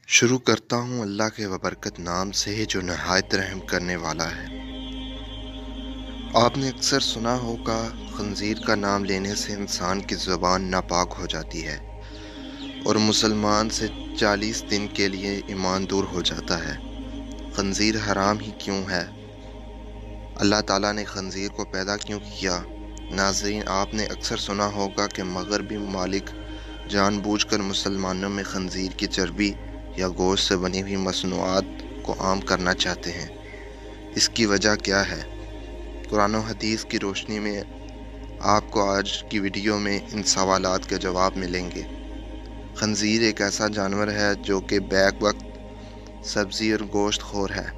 شروع کرتا ہوں اللہ کے ببرکت نام سے جو نہایت رحم کرنے والا ہے۔ آپ نے اکثر سنا ہوگا خنزیر کا نام لینے سے انسان کی زبان ناپاک ہو جاتی ہے اور مسلمان سے 40 دن کے لیے ایمان دور ہو جاتا ہے۔ خنزیر حرام ہی کیوں ہے؟ اللہ تعالیٰ نے خنزیر کو پیدا کیوں کیا؟ ناظرین، آپ نے اکثر سنا ہوگا کہ مغربی ممالک جان بوجھ کر مسلمانوں میں خنزیر کی چربی یا گوشت سے بنی ہوئی مصنوعات کو عام کرنا چاہتے ہیں۔ اس کی وجہ کیا ہے؟ قرآن و حدیث کی روشنی میں آپ کو آج کی ویڈیو میں ان سوالات کے جواب ملیں گے۔ خنزیر ایک ایسا جانور ہے جو کہ بیک وقت سبزی اور گوشت خور ہے۔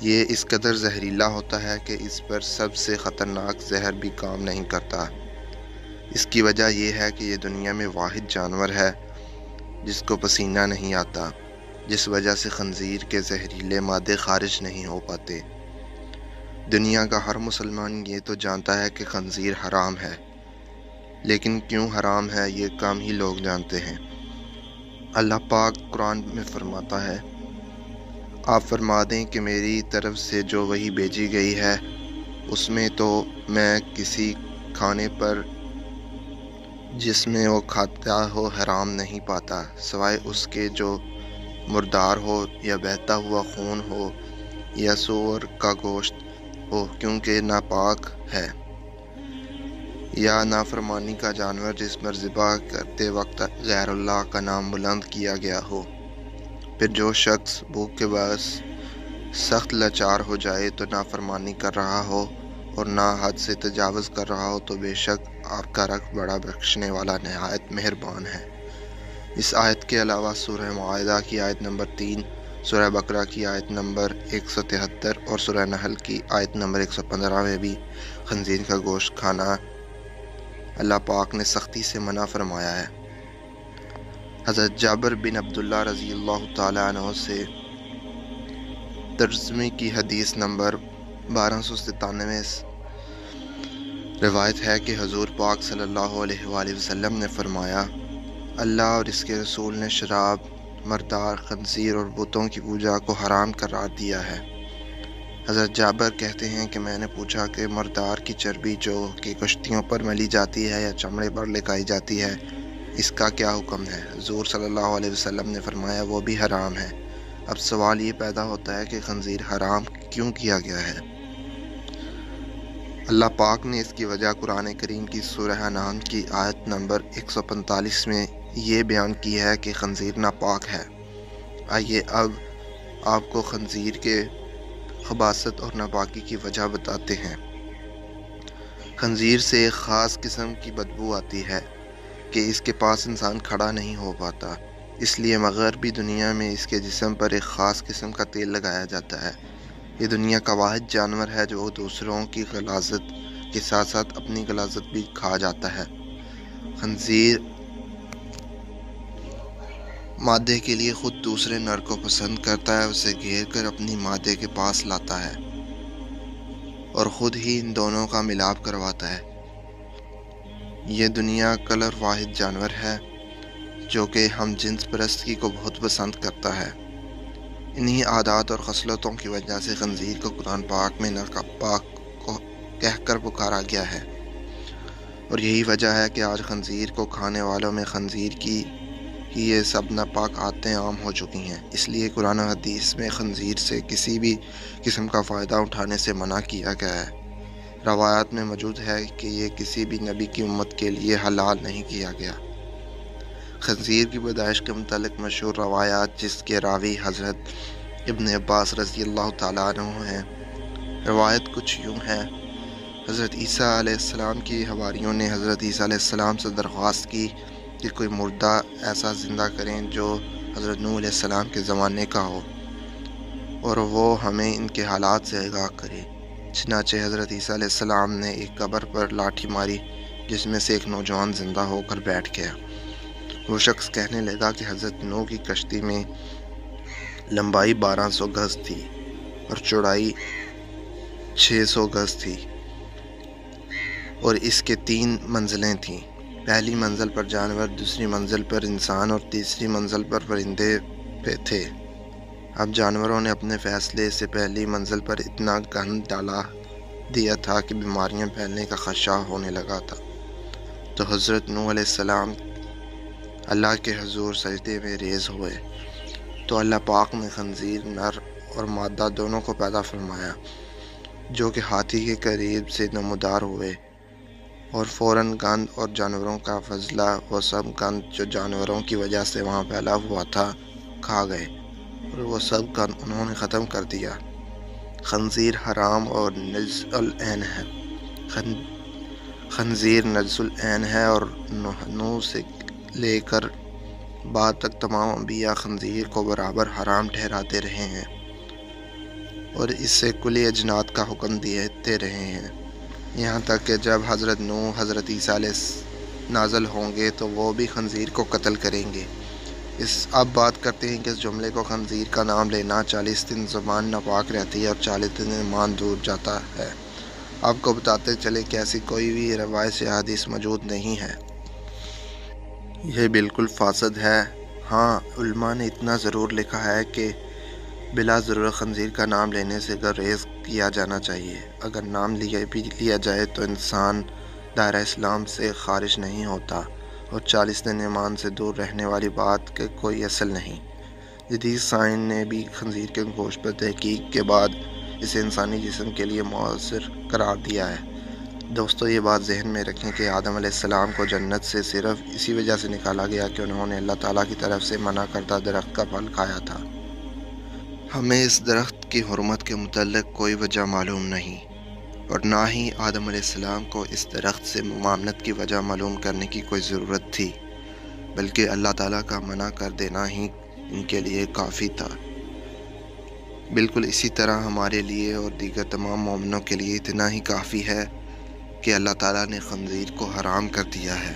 یہ اس قدر زہریلا ہوتا ہے کہ اس پر سب سے خطرناک زہر بھی کام نہیں کرتا۔ اس کی وجہ یہ ہے کہ یہ دنیا میں واحد جانور ہے جس کو پسینہ نہیں آتا، جس وجہ سے خنزیر کے زہریلے مادے خارج نہیں ہو پاتے۔ دنیا کا ہر مسلمان یہ تو جانتا ہے کہ خنزیر حرام ہے، لیکن کیوں حرام ہے یہ کم ہی لوگ جانتے ہیں۔ اللہ پاک قرآن میں فرماتا ہے، آپ فرما دیں کہ میری طرف سے جو وحی بھیجی گئی ہے اس میں تو میں کسی کھانے پر جس میں وہ کھاتا ہو حرام نہیں پاتا، سوائے اس کے جو مردار ہو یا بہتا ہوا خون ہو یا سور کا گوشت ہو، کیونکہ ناپاک ہے، یا نافرمانی کا جانور جس پر ذبح کرتے وقت غیر اللہ کا نام بلند کیا گیا ہو۔ پھر جو شخص بھوک کے باعث سخت لاچار ہو جائے تو نافرمانی کر رہا ہو اور نہ حد سے تجاوز کر رہا ہو تو بے شک آپ کا رب بڑا بخشنے والا نہایت مہربان ہے۔ اس آیت کے علاوہ سورہ معاہدہ کی آیت نمبر 3، سورہ بقرہ کی آیت نمبر 173 اور سورہ نحل کی آیت نمبر 115 میں بھی خنزیر کا گوشت کھانا اللہ پاک نے سختی سے منع فرمایا ہے۔ حضرت جابر بن عبداللہ رضی اللہ تعالیٰ عنہ سے ترجمے کی حدیث نمبر 1297 روایت ہے کہ حضور پاک صلی اللہ علیہ وآلہ وسلم نے فرمایا، اللہ اور اس کے رسول نے شراب، مردار، خنزیر اور بتوں کی پوجا کو حرام قرار دیا ہے۔ حضرت جابر کہتے ہیں کہ میں نے پوچھا کہ مردار کی چربی جو کہ کشتیوں پر ملی جاتی ہے یا چمڑے پر لگائی جاتی ہے، اس کا کیا حکم ہے؟ حضور صلی اللہ علیہ وسلم نے فرمایا وہ بھی حرام ہے۔ اب سوال یہ پیدا ہوتا ہے کہ خنزیر حرام کیوں کیا گیا ہے؟ اللہ پاک نے اس کی وجہ قرآن کریم کی سورہ انعام کی آیت نمبر 145 میں یہ بیان کی ہے کہ خنزیر ناپاک ہے۔ آئیے اب آپ کو خنزیر کے خباثت اور ناپاکی کی وجہ بتاتے ہیں۔ خنزیر سے ایک خاص قسم کی بدبو آتی ہے کہ اس کے پاس انسان کھڑا نہیں ہو پاتا، اس لیے مغربی دنیا میں اس کے جسم پر ایک خاص قسم کا تیل لگایا جاتا ہے۔ یہ دنیا کا واحد جانور ہے جو دوسروں کی غلاظت کے ساتھ ساتھ اپنی غلاظت بھی کھا جاتا ہے۔ خنزیر مادے کے لیے خود دوسرے نر کو پسند کرتا ہے، اسے گھیر کر اپنی مادے کے پاس لاتا ہے اور خود ہی ان دونوں کا ملاپ کرواتا ہے۔ یہ دنیا کلر واحد جانور ہے جو کہ ہم جنس پرستگی کو بہت پسند کرتا ہے۔ انہی عادات اور خصلتوں کی وجہ سے خنزیر کو قرآن پاک میں ناپاک کو کہہ کر پکارا گیا ہے، اور یہی وجہ ہے کہ آج خنزیر کو کھانے والوں میں خنزیر کی ہی یہ سب ناپاک عادتیں عام ہو چکی ہیں۔ اس لیے قرآن و حدیث میں خنزیر سے کسی بھی قسم کا فائدہ اٹھانے سے منع کیا گیا ہے۔ روایات میں موجود ہے کہ یہ کسی بھی نبی کی امت کے لیے حلال نہیں کیا گیا۔ خنزیر کی پیدائش کے متعلق مشہور روایات جس کے راوی حضرت ابن عباس رضی اللہ تعالیٰ عنہ ہیں۔ روایت کچھ یوں ہے، حضرت عیسیٰ علیہ السلام کی حواریوں نے حضرت عیسیٰ علیہ السلام سے درخواست کی کہ کوئی مردہ ایسا زندہ کریں جو حضرت نوح علیہ السلام کے زمانے کا ہو اور وہ ہمیں ان کے حالات سے آگاہ کرے۔ چنانچہ حضرت عیسیٰ علیہ السلام نے ایک قبر پر لاٹھی ماری جس میں سے ایک نوجوان زندہ ہو کر بیٹھ گیا۔ وہ شخص کہنے لگا کہ حضرت نوح کی کشتی میں لمبائی 1200 گز تھی اور چوڑائی 600 گز تھی اور اس کے 3 منزلیں تھیں۔ پہلی منزل پر جانور، دوسری منزل پر انسان اور تیسری منزل پر پرندے پہ تھے۔ اب جانوروں نے اپنے فیصلے سے پہلی منزل پر اتنا گند ڈالا دیا تھا کہ بیماریاں پھیلنے کا خدشہ ہونے لگا تھا۔ تو حضرت نوح علیہ السلام اللہ کے حضور سجدے میں ریز ہوئے، تو اللہ پاک نے خنزیر نر اور مادہ دونوں کو پیدا فرمایا، جو کہ ہاتھی کے قریب سے نمودار ہوئے، اور فوراً گند اور جانوروں کا فضلہ وہ سب گند جو جانوروں کی وجہ سے وہاں پھیلا ہوا تھا کھا گئے، اور وہ سب گند انہوں نے ختم کر دیا۔ خنزیر حرام اور نجس العین ہے۔ خنزیر نجس العین ہے، اور نوح سے لے کر بعد تک تمام انبیاء خنزیر کو برابر حرام ٹھہراتے رہے ہیں، اور اس سے کلی اجناد کا حکم دیتے رہے ہیں، یہاں تک کہ جب حضرت نوح حضرت عیسیٰ علیہ نازل ہوں گے تو وہ بھی خنزیر کو قتل کریں گے۔ اب بات کرتے ہیں کہ اس جملے کو خنزیر کا نام لینا 40 دن زبان ناپاک رہتی ہے اور 40 دن ایمان دور جاتا ہے۔ آپ کو بتاتے چلے کہ ایسی کوئی بھی روایت یا حدیث موجود نہیں ہے، یہ بالکل فاسد ہے۔ ہاں، علماء نے اتنا ضرور لکھا ہے کہ بلا ضرورت خنزیر کا نام لینے سے گریز کیا جانا چاہیے۔ اگر نام بھی لیا جائے تو انسان دائرہ اسلام سے خارج نہیں ہوتا، اور 40 دن ایمان سے دور رہنے والی بات کے کوئی اصل نہیں۔ جدید سائنس نے بھی خنزیر کے گوشت پر تحقیق کے بعد اسے انسانی جسم کے لیے مؤثر قرار دیا ہے۔ دوستو، یہ بات ذہن میں رکھیں کہ آدم علیہ السلام کو جنت سے صرف اسی وجہ سے نکالا گیا کہ انہوں نے اللہ تعالیٰ کی طرف سے منع کردہ درخت کا پھل کھایا تھا۔ ہمیں اس درخت کی حرمت کے متعلق کوئی وجہ معلوم نہیں، اور نہ ہی آدم علیہ السلام کو اس درخت سے ممانعت کی وجہ معلوم کرنے کی کوئی ضرورت تھی، بلکہ اللہ تعالیٰ کا منع کر دینا ہی ان کے لیے کافی تھا۔ بالکل اسی طرح ہمارے لیے اور دیگر تمام مومنوں کے لیے اتنا ہی کافی ہے کہ اللہ تعالیٰ نے خنزیر کو حرام کر دیا ہے۔